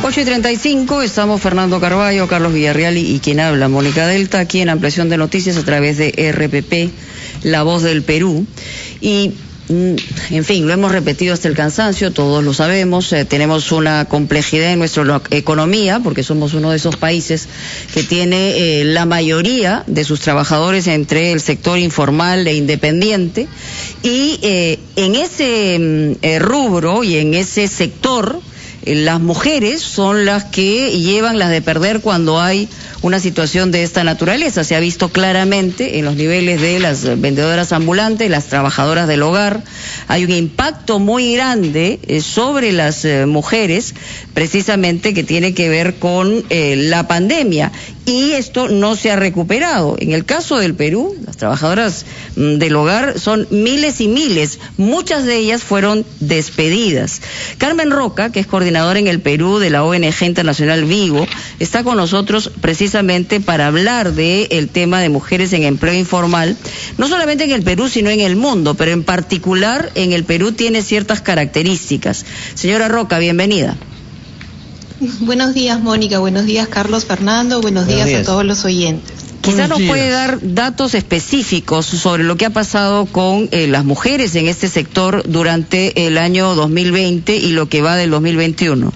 8:35, estamos Fernando Carballo, Carlos Villarreal y quien habla, Mónica Delta, aquí en Ampliación de Noticias a través de RPP, La Voz del Perú. Y, en fin, lo hemos repetido hasta el cansancio, todos lo sabemos, tenemos una complejidad en nuestra economía, porque somos uno de esos países que tiene la mayoría de sus trabajadores entre el sector informal e independiente, y en ese rubro y en ese sector, las mujeres son las que llevan las de perder cuando hay una situación de esta naturaleza. Se ha visto claramente en los niveles de las vendedoras ambulantes, las trabajadoras del hogar. Hay un impacto muy grande sobre las mujeres, precisamente que tiene que ver con la pandemia. Y esto no se ha recuperado. En el caso del Perú, las trabajadoras del hogar son miles y miles. Muchas de ellas fueron despedidas. Carmen Roca, que es coordinadora en el Perú de la ONG Internacional Vigo, está con nosotros precisamente para hablar del tema de mujeres en empleo informal, no solamente en el Perú, sino en el mundo, pero en particular en el Perú tiene ciertas características. Señora Roca, bienvenida. Buenos días, Mónica. Buenos días, Carlos, Fernando. Buenos días a todos los oyentes. Quizá nos puede dar datos específicos sobre lo que ha pasado con las mujeres en este sector durante el año 2020 y lo que va del 2021.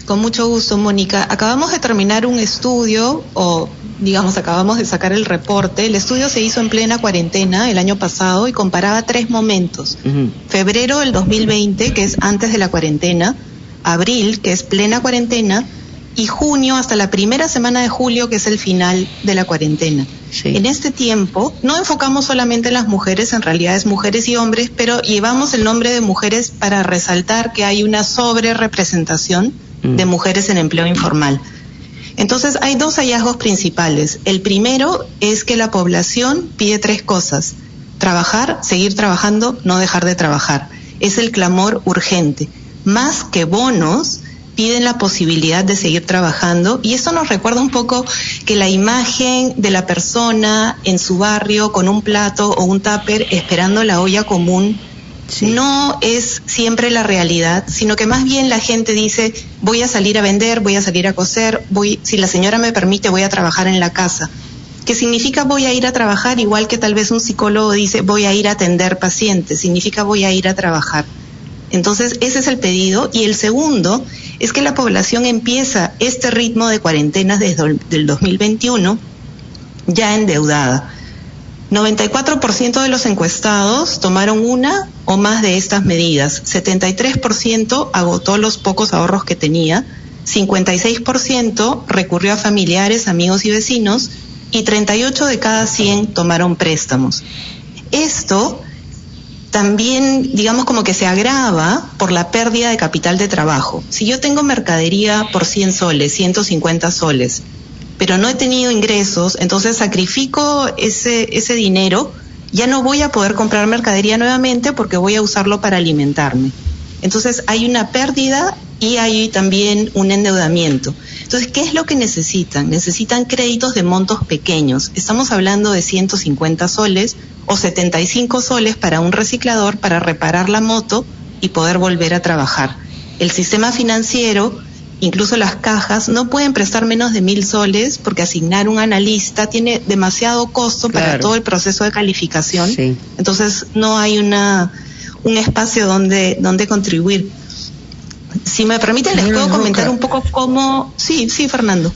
Con mucho gusto, Mónica. Acabamos de terminar un estudio, acabamos de sacar el reporte. El estudio se hizo en plena cuarentena el año pasado y comparaba 3 momentos. Febrero del 2020, que es antes de la cuarentena, abril, que es plena cuarentena, y junio hasta la primera semana de julio, que es el final de la cuarentena. Sí. En este tiempo no enfocamos solamente en las mujeres, en realidad es mujeres y hombres, pero llevamos el nombre de mujeres para resaltar que hay una sobrerepresentación de mujeres en empleo informal. Entonces hay 2 hallazgos principales. El primero es que la población pide 3 cosas: trabajar, seguir trabajando, no dejar de trabajar. Es el clamor urgente. Más que bonos, piden la posibilidad de seguir trabajando, y esto nos recuerda un poco que la imagen de la persona en su barrio con un plato o un tupper esperando la olla común no es siempre la realidad, sino que más bien la gente dice: voy a salir a vender, voy a salir a coser, si la señora me permite, voy a trabajar en la casa. ¿Qué significa voy a ir a trabajar? Igual que tal vez un psicólogo dice voy a ir a atender pacientes, significa voy a ir a trabajar. Entonces, ese es el pedido. Y el segundo es que la población empieza este ritmo de cuarentenas desde el 2021 ya endeudada. 94% de los encuestados tomaron una o más de estas medidas. 73% agotó los pocos ahorros que tenía. 56% recurrió a familiares, amigos y vecinos. Y 38 de cada 100 tomaron préstamos. Esto también, digamos, como que se agrava por la pérdida de capital de trabajo. Si yo tengo mercadería por 100 soles, 150 soles, pero no he tenido ingresos, entonces sacrifico ese dinero, ya no voy a poder comprar mercadería nuevamente porque voy a usarlo para alimentarme. Entonces hay una pérdida y hay también un endeudamiento. Entonces, ¿qué es lo que necesitan? Necesitan créditos de montos pequeños. Estamos hablando de 150 soles o 75 soles para un reciclador para reparar la moto y poder volver a trabajar. El sistema financiero, incluso las cajas, no pueden prestar menos de 1.000 soles porque asignar un analista tiene demasiado costo para todo el proceso de calificación. Sí. Entonces, no hay un espacio donde contribuir. Si me permiten, les puedo comentar un poco cómo... Sí, Fernando.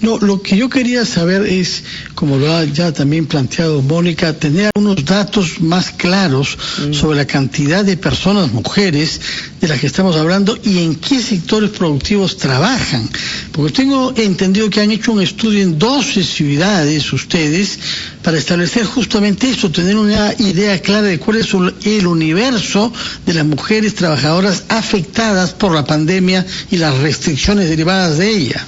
No, lo que yo quería saber es, como lo ha ya también planteado Mónica, tener unos datos más claros sobre la cantidad de personas, mujeres, de las que estamos hablando y en qué sectores productivos trabajan. Porque tengo entendido que han hecho un estudio en 12 ciudades ustedes para establecer justamente eso, tener una idea clara de cuál es el universo de las mujeres trabajadoras afectadas por la pandemia y las restricciones derivadas de ella.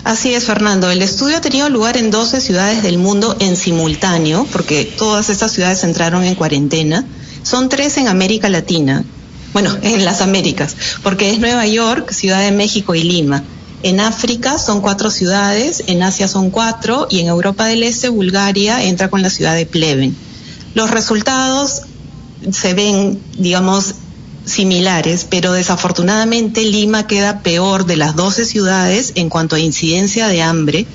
Así es, Fernando. El estudio ha tenido lugar en 12 ciudades del mundo en simultáneo, porque todas estas ciudades entraron en cuarentena. Son 3 en América Latina, bueno, en las Américas, porque es Nueva York, Ciudad de México y Lima. En África son 4 ciudades, en Asia son 4 y en Europa del Este, Bulgaria entra con la ciudad de Pleven. Los resultados se ven, digamos, similares, pero desafortunadamente Lima queda peor de las 12 ciudades en cuanto a incidencia de hambre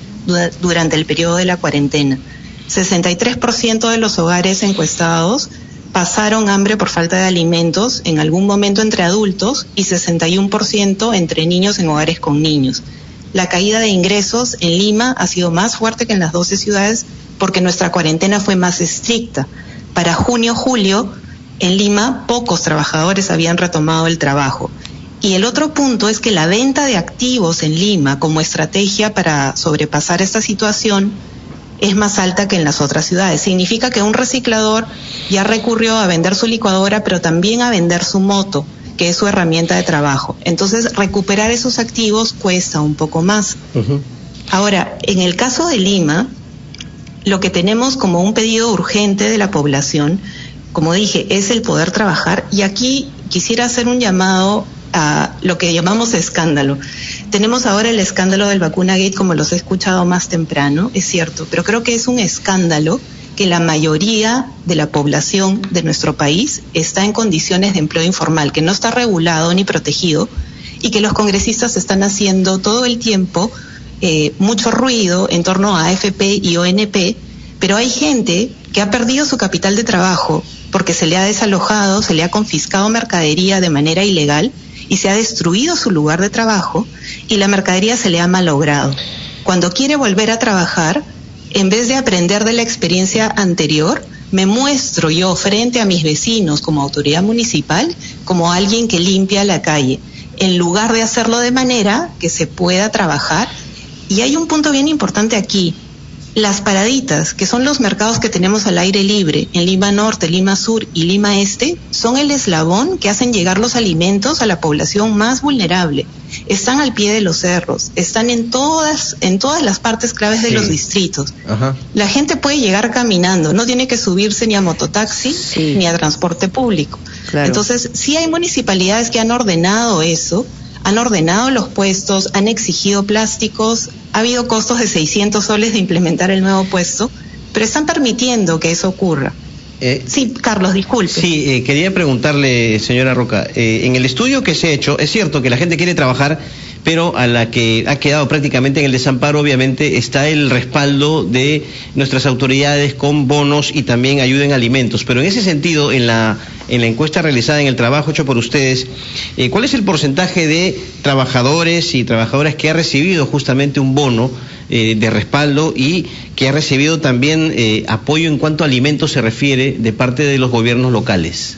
durante el periodo de la cuarentena. 63% de los hogares encuestados pasaron hambre por falta de alimentos en algún momento entre adultos y 61% entre niños en hogares con niños. La caída de ingresos en Lima ha sido más fuerte que en las 12 ciudades porque nuestra cuarentena fue más estricta. Para junio-julio, en Lima, pocos trabajadores habían retomado el trabajo. Y el otro punto es que la venta de activos en Lima como estrategia para sobrepasar esta situación es más alta que en las otras ciudades. Significa que un reciclador ya recurrió a vender su licuadora, pero también a vender su moto, que es su herramienta de trabajo. Entonces, recuperar esos activos cuesta un poco más. Ahora, en el caso de Lima, lo que tenemos como un pedido urgente de la población, como dije, es el poder trabajar. Y aquí quisiera hacer un llamado a lo que llamamos escándalo. Tenemos ahora el escándalo del Vacunagate, como los he escuchado más temprano, es cierto, pero creo que es un escándalo que la mayoría de la población de nuestro país está en condiciones de empleo informal, que no está regulado ni protegido, y que los congresistas están haciendo todo el tiempo mucho ruido en torno a AFP y ONP, pero hay gente que ha perdido su capital de trabajo porque se le ha desalojado, se le ha confiscado mercadería de manera ilegal y se ha destruido su lugar de trabajo y la mercadería se le ha malogrado. Cuando quiere volver a trabajar, en vez de aprender de la experiencia anterior, me muestro yo frente a mis vecinos como autoridad municipal, como alguien que limpia la calle, en lugar de hacerlo de manera que se pueda trabajar. Y hay un punto bien importante aquí. Las paraditas, que son los mercados que tenemos al aire libre en Lima Norte, Lima Sur y Lima Este, son el eslabón que hacen llegar los alimentos a la población más vulnerable. Están al pie de los cerros, están en todas las partes claves de los distritos. La gente puede llegar caminando, no tiene que subirse ni a mototaxi ni a transporte público. Claro. Entonces, sí hay municipalidades que han ordenado eso, han ordenado los puestos, han exigido plásticos, ha habido costos de 600 soles de implementar el nuevo puesto, pero están permitiendo que eso ocurra. Sí, Carlos, disculpe. Sí, quería preguntarle, señora Roca, en el estudio que se ha hecho, es cierto que la gente quiere trabajar, pero a la que ha quedado prácticamente en el desamparo, obviamente, está el respaldo de nuestras autoridades con bonos y también ayuda en alimentos. Pero en ese sentido, en la encuesta realizada en el trabajo hecho por ustedes, ¿cuál es el porcentaje de trabajadores y trabajadoras que ha recibido justamente un bono de respaldo y que ha recibido también apoyo en cuanto a alimentos se refiere de parte de los gobiernos locales?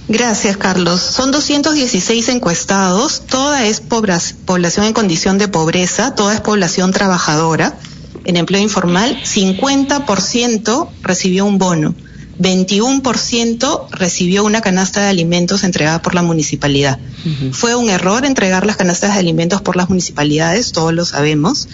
Gracias, Carlos. Son 216 encuestados, toda es población en condición de pobreza, toda es población trabajadora en empleo informal. 50% recibió un bono, 21% recibió una canasta de alimentos entregada por la municipalidad. Fue un error entregar las canastas de alimentos por las municipalidades, todos lo sabemos,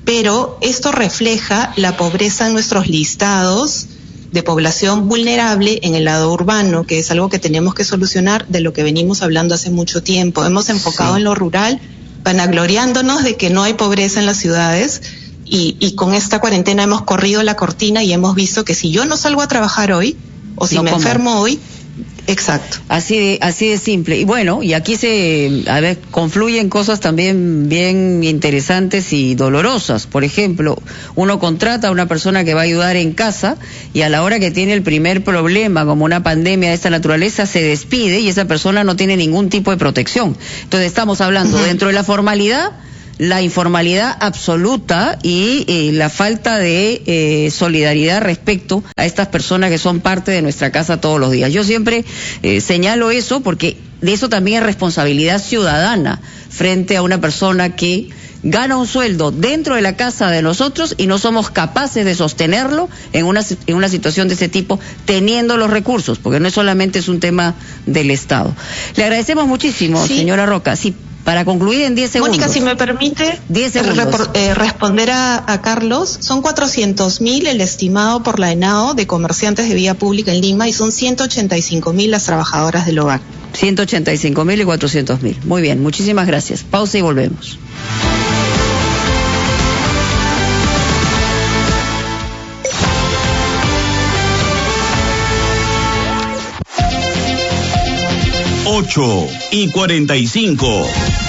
pero esto refleja la pobreza en nuestros listados de población vulnerable en el lado urbano, que es algo que tenemos que solucionar, de lo que venimos hablando hace mucho tiempo. Hemos enfocado en lo rural, vanagloriándonos de que no hay pobreza en las ciudades, y con esta cuarentena hemos corrido la cortina y hemos visto que si yo no salgo a trabajar hoy, o si me enfermo hoy, exacto. Así de simple. Y bueno, y aquí confluyen cosas también bien interesantes y dolorosas. Por ejemplo, uno contrata a una persona que va a ayudar en casa y a la hora que tiene el primer problema, como una pandemia de esta naturaleza, se despide y esa persona no tiene ningún tipo de protección. Entonces estamos hablando dentro de la formalidad, la informalidad absoluta y la falta de solidaridad respecto a estas personas que son parte de nuestra casa todos los días. Yo siempre señalo eso porque de eso también es responsabilidad ciudadana frente a una persona que gana un sueldo dentro de la casa de nosotros y no somos capaces de sostenerlo en una situación de ese tipo, teniendo los recursos, porque no solamente es un tema del Estado. Le agradecemos muchísimo, señora Roca. Sí, para concluir en 10 segundos. Mónica, si me permite responder a Carlos, son 400.000 el estimado por la ENAO de comerciantes de vía pública en Lima y son 185.000 las trabajadoras del hogar. 185.000 y 400.000. Muy bien, muchísimas gracias. Pausa y volvemos. 8:45.